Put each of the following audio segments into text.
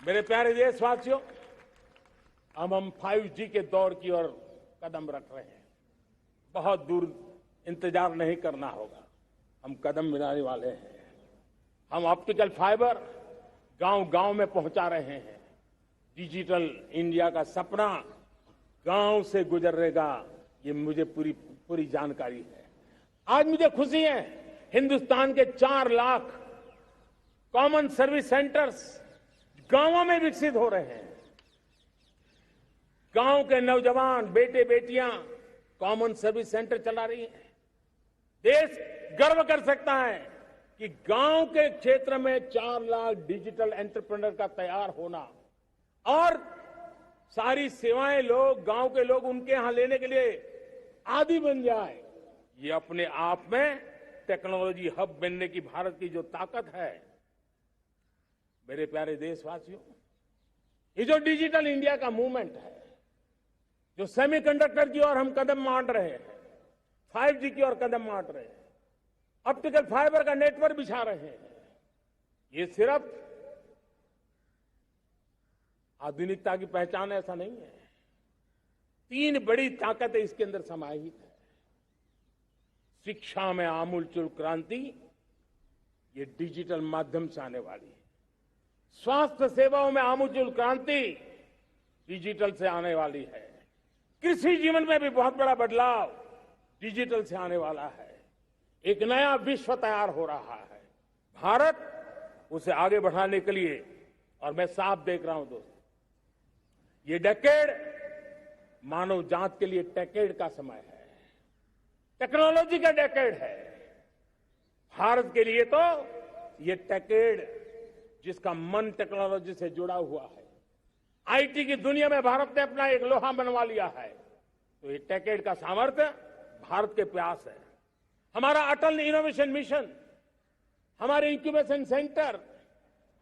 मेरे प्यारे देशवासियों, अब हम 5G के दौर की ओर कदम रख रहे हैं। बहुत दूर इंतजार नहीं करना होगा, हम कदम मिलाने वाले हैं। हम ऑप्टिकल फाइबर गांव-गांव में पहुंचा रहे हैं। डिजिटल इंडिया का सपना गांव से गुजरेगा, ये मुझे पूरी जानकारी है। आज मुझे खुशी है, हिंदुस्तान के 4 लाख कॉमन सर्विस सेंटर्स गांवों में विकसित हो रहे हैं। गांव के नौजवान बेटे बेटियां कॉमन सर्विस सेंटर चला रही हैं। देश गर्व कर सकता है कि गांव के क्षेत्र में 4 लाख डिजिटल एंटरप्रेन्योर का तैयार होना और सारी सेवाएं गांव के लोग उनके यहां लेने के लिए आदी बन जाए, ये अपने आप में टेक्नोलॉजी हब बनने की भारत की जो ताकत है। मेरे प्यारे देशवासियों, ये जो डिजिटल इंडिया का मूवमेंट है, जो सेमीकंडक्टर की ओर हम कदम मांड रहे हैं, 5G की ओर कदम मांड रहे हैं, ऑप्टिकल फाइबर का नेटवर्क बिछा रहे हैं, ये सिर्फ आधुनिकता की पहचान ऐसा नहीं है। 3 बड़ी ताकतें इसके अंदर समाहित है। शिक्षा में आमूलचूल क्रांति, ये डिजिटल माध्यम से आने वाली है। स्वास्थ्य सेवाओं में आमूलचूल क्रांति डिजिटल से आने वाली है। कृषि जीवन में भी बहुत बड़ा बदलाव डिजिटल से आने वाला है। एक नया विश्व तैयार हो रहा है। भारत उसे आगे बढ़ाने के लिए, और मैं साफ देख रहा हूं दोस्तों, ये डेकेड मानव जात के लिए टेकेड का समय है, टेक्नोलॉजी का डेकेड है। भारत के लिए तो ये टेकेड, जिसका मन टेक्नोलॉजी से जुड़ा हुआ है, आईटी की दुनिया में भारत ने अपना एक लोहा बनवा लिया है, तो ये टेकेड का सामर्थ्य भारत के प्रयास है। हमारा अटल इनोवेशन मिशन, हमारे इंक्यूबेशन सेंटर,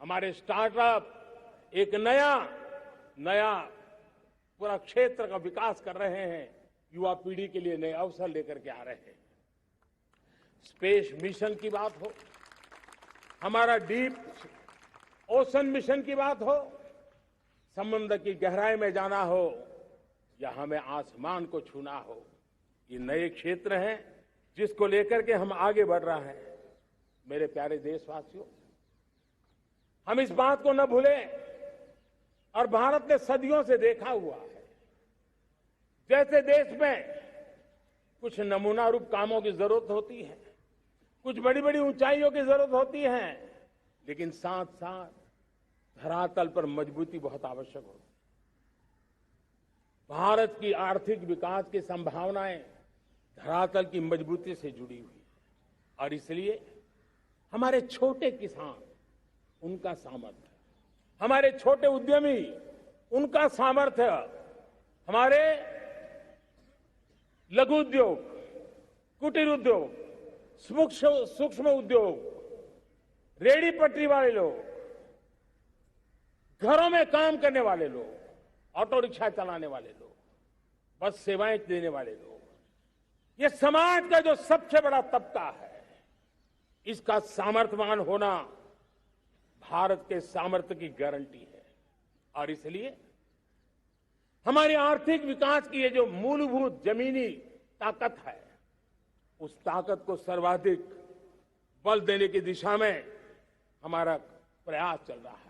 हमारे स्टार्टअप एक नया पूरा क्षेत्र का विकास कर रहे हैं। युवा पीढ़ी के लिए नए अवसर लेकर के आ रहे हैं। स्पेस मिशन की बात हो, हमारा डीप ओशन मिशन की बात हो, समुद्र की गहराई में जाना हो या हमें आसमान को छूना हो, ये नए क्षेत्र हैं जिसको लेकर के हम आगे बढ़ रहे हैं। मेरे प्यारे देशवासियों, हम इस बात को न भूलें, और भारत ने सदियों से देखा हुआ है, जैसे देश में कुछ नमूना रूप कामों की जरूरत होती है, कुछ बड़ी बड़ी ऊंचाइयों की जरूरत होती है, लेकिन साथ साथ धरातल पर मजबूती बहुत आवश्यक होती है। भारत की आर्थिक विकास की संभावनाएं धरातल की मजबूती से जुड़ी हुई है, और इसलिए हमारे छोटे किसान, उनका सामर्थ्य, हमारे छोटे उद्यमी, उनका सामर्थ्य, हमारे लघु उद्योग, कुटीर उद्योग, सूक्ष्म उद्योग, रेहड़ी पटरी वाले लोग, घरों में काम करने वाले लोग, ऑटो रिक्शा चलाने वाले लोग, बस सेवाएं देने वाले लोग, ये समाज का जो सबसे बड़ा तबका है, इसका सामर्थ्यवान होना भारत के सामर्थ्य की गारंटी है। और इसलिए हमारी आर्थिक विकास की ये जो मूलभूत जमीनी ताकत है, उस ताकत को सर्वाधिक बल देने की दिशा में हमारा प्रयास चल रहा है।